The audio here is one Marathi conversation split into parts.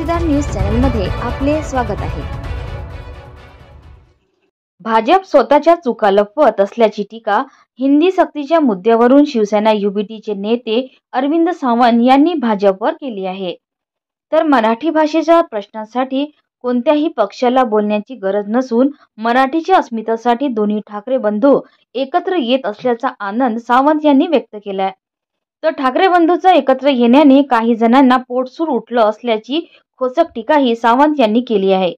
साक्षीदार न्यूज चॅनलमध्ये आपले स्वागत आहे। भाजप स्वतःच्या चुका लपवत असल्याची टीका हिंदी सक्तीच्या मुद्द्यावरून शिवसेना युबीटीचे नेते अरविंद सावंत यांनी भाजपवर केली आहे। तर मराठी भाषेच्या प्रश्नांसाठी कोणत्याही पक्षाला बोलण्याची गरज नसून मराठीच्या अस्मितेसाठी दोन्ही ठाकरे बंधू एकत्र येत असल्याचा आनंद सावंत यांनी व्यक्त केलाय। तर ठाकरे बंधूंचा एकत्र येण्याने काही जणांना पोटसूर उठलं असल्याची खोचक टीकाही सावंत यांनी केली आहे।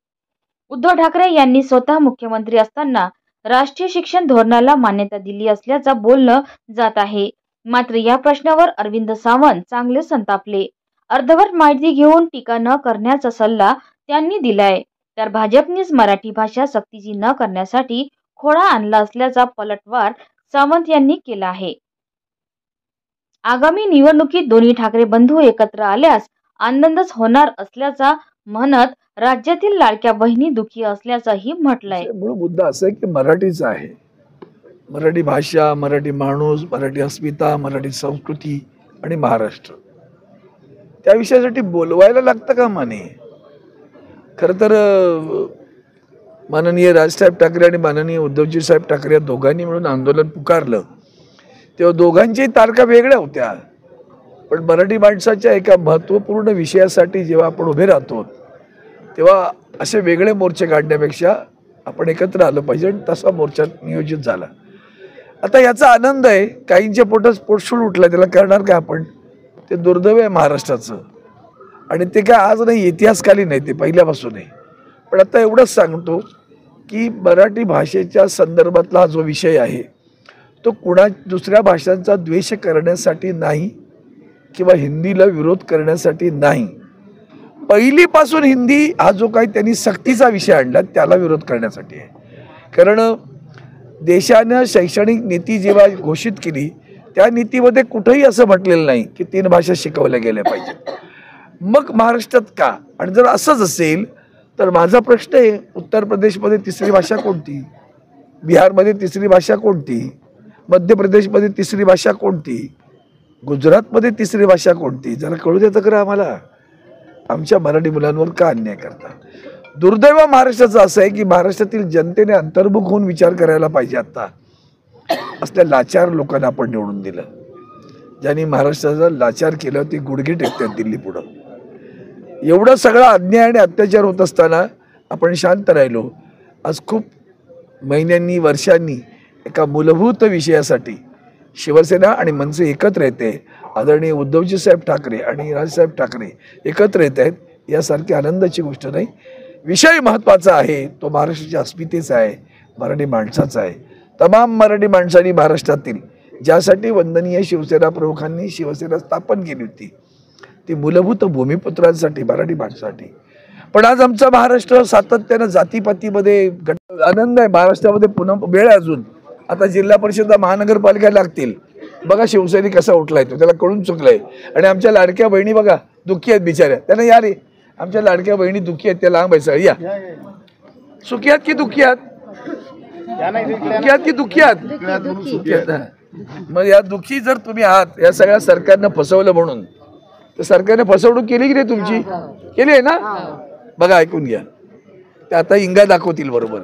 उद्धव ठाकरे यांनी स्वतः मुख्यमंत्री असताना राष्ट्रीय शिक्षण धोरणाला मान्यता दिली असल्याचं बोललं जात आहे। मात्र या प्रश्नावर अरविंद सावंत चांगले संतापले। अर्धवट माहिती घेऊन टीका न करण्याचा सल्ला त्यांनी दिलाय। तर भाजपनेच मराठी भाषा सक्तीची न करण्यासाठी खोडा आणला असल्याचा पलटवार सावंत यांनी केला आहे। आगामी निवडणुकीत दोन्ही ठाकरे बंधू एकत्र आल्यास आनंदच होणार असल्याचा म्हणत राज्यातील लाडक्या बहिणी दुखी असल्याचंही म्हटलंय। मूळ मुद्दा असा आहे की मराठीचा आहे, मराठी भाषा, मराठी माणूस, मराठी अस्मिता, मराठी संस्कृती आणि महाराष्ट्र, त्या विषयासाठी बोलवायला लागतं का माने? खरं तर माननीय राजसाहेब ठाकरे आणि माननीय उद्धवजी साहेब ठाकरे या दोघांनी मिळून आंदोलन पुकारलं तेव्हा दोघांच्याही तारखा वेगळ्या होत्या, पण मराठी माणसाच्या एका महत्त्वपूर्ण विषयासाठी जेव्हा आपण उभे राहतो तेव्हा असे वेगळे मोर्चे काढण्यापेक्षा आपण एकत्र आलं पाहिजे आणि तसा मोर्चा नियोजित झाला। आता याचा आनंद आहे, काहींच्या पोटात पोटसूळ उठला, त्याला करणार काय आपण? ते दुर्दैव आहे महाराष्ट्राचं आणि ते काय आज नाही, इतिहासकालीन नाही, ते पहिल्यापासून आहे। पण आता एवढंच सांगतो की मराठी भाषेच्या संदर्भातला हा जो विषय आहे तो कुणा दुसऱ्या भाषांचा द्वेष करण्यासाठी नाही किंवा हिंदीला विरोध करण्यासाठी नाही। पहिलीपासून हिंदी हा जो काही त्यांनी सक्तीचा विषय आणला त्याला विरोध करण्यासाठी आहे। कारण देशानं शैक्षणिक नीती जेव्हा घोषित केली त्या नीतीमध्ये कुठेही असं म्हटलेलं नाही की 3 भाषा शिकवल्या गेल्या पाहिजेत। मग महाराष्ट्रात का? आणि जर असंच असेल तर माझा प्रश्न आहे, उत्तर प्रदेशमध्ये तिसरी भाषा कोणती? बिहारमध्ये तिसरी भाषा कोणती? मध्य प्रदेशमध्ये तिसरी भाषा कोणती? गुजरातमध्ये तिसरी भाषा कोणती? जरा कळू देतं खरं आम्हाला। आमच्या मराठी मुलांवर का अन्याय करता? दुर्दैव महाराष्ट्राचं असं आहे की महाराष्ट्रातील जनतेने अंतर्मुख होऊन विचार करायला पाहिजे। आता असल्या लाचार लोकांना आपण निवडून दिलं, ज्यांनी महाराष्ट्राचा लाचार केलं ते गुडघे टेकतात दिल्ली पुढं। एवढं सगळा अन्याय आणि अत्याचार होत असताना आपण शांत राहिलो। आज खूप महिन्यांनी वर्षांनी एका मूलभूत विषयासाठी शिवसेना आणि मनसे एकत्र येते, आदरणीय उद्धवजी साहेब ठाकरे आणि राजसाहेब ठाकरे एकत्र येत आहेत, यासारखी आनंदाची गोष्ट नाही। विषय महत्त्वाचा आहे, तो महाराष्ट्राच्या अस्मितेचा आहे, मराठी माणसाचा आहे। तमाम मराठी माणसांनी महाराष्ट्रातील ज्यासाठी वंदनीय शिवसेना प्रमुखांनी शिवसेना स्थापन केली होती ती मूलभूत भूमिपुत्रांसाठी, मराठी माणसासाठी। पण आज आमचा महाराष्ट्र सातत्यानं जातीपातीमध्ये आनंद आहे। महाराष्ट्रामध्ये पुन्हा वेळ अजून आता जिल्हा परिषद महानगरपालिका लागतील, बघा शिवसैनिक कसा उठलाय, तो त्याला कळून चुकलाय। आणि आमच्या लाडक्या बहिणी बघा दुःखी आहेत बिचाऱ्या, त्यांना या रे, आमच्या लाडक्या बहिणी दुःखी आहेत, त्या लांब बैसा या। सुखी आहेत की दुःखी आहेत? दुःखी आहेत की दुःखी आहेत? मग या दुःखी जर तुम्ही आहात, या सगळ्या सरकारनं फसवलं म्हणून, तर सरकारने फसवणूक केली की नाही तुमची? केली आहे ना? बघा ऐकून घ्या, ते आता इंगा दाखवतील बरोबर।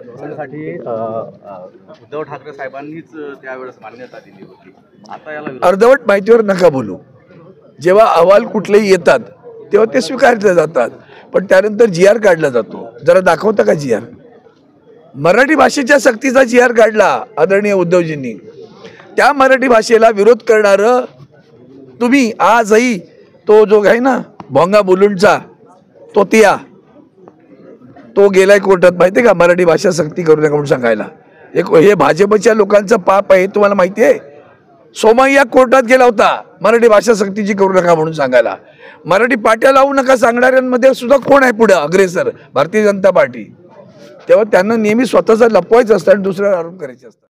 उद्धव ठाकरे साहेबांनीच त्यावेळेस मान्यता दिली होती, आता याला अर्धवट माहितीवर नका बोलू। जेव्हा अहवाल कुठलेही येतात तेव्हा ते स्वीकारले जातात, पण त्यानंतर GR काढला जातो। जरा दाखवता का GR? मराठी भाषेच्या सक्तीचा GR काढला आदरणीय उद्धवजींनी। त्या मराठी भाषेला विरोध करणारं तुम्ही आजही तो जो आहे ना भोंगा मुलुंडचा तो गेलाय कोर्टात, माहितीये का? मराठी भाषा सक्ती करू नका म्हणून सांगायला। हे भाजपच्या लोकांचं पाप आहे, तुम्हाला माहिती आहे? सोमय्या कोर्टात गेला होता मराठी भाषा सक्तीची करू नका म्हणून सांगायला। मराठी पाट्या लावू नका सांगणाऱ्यांमध्ये सुद्धा कोण आहे पुढे अग्रेसर? भारतीय जनता पार्टी। तेव्हा त्यांना नेहमी स्वतःचा लपवायचं असतं आणि दुसऱ्यावर आरोप करायचे असतात।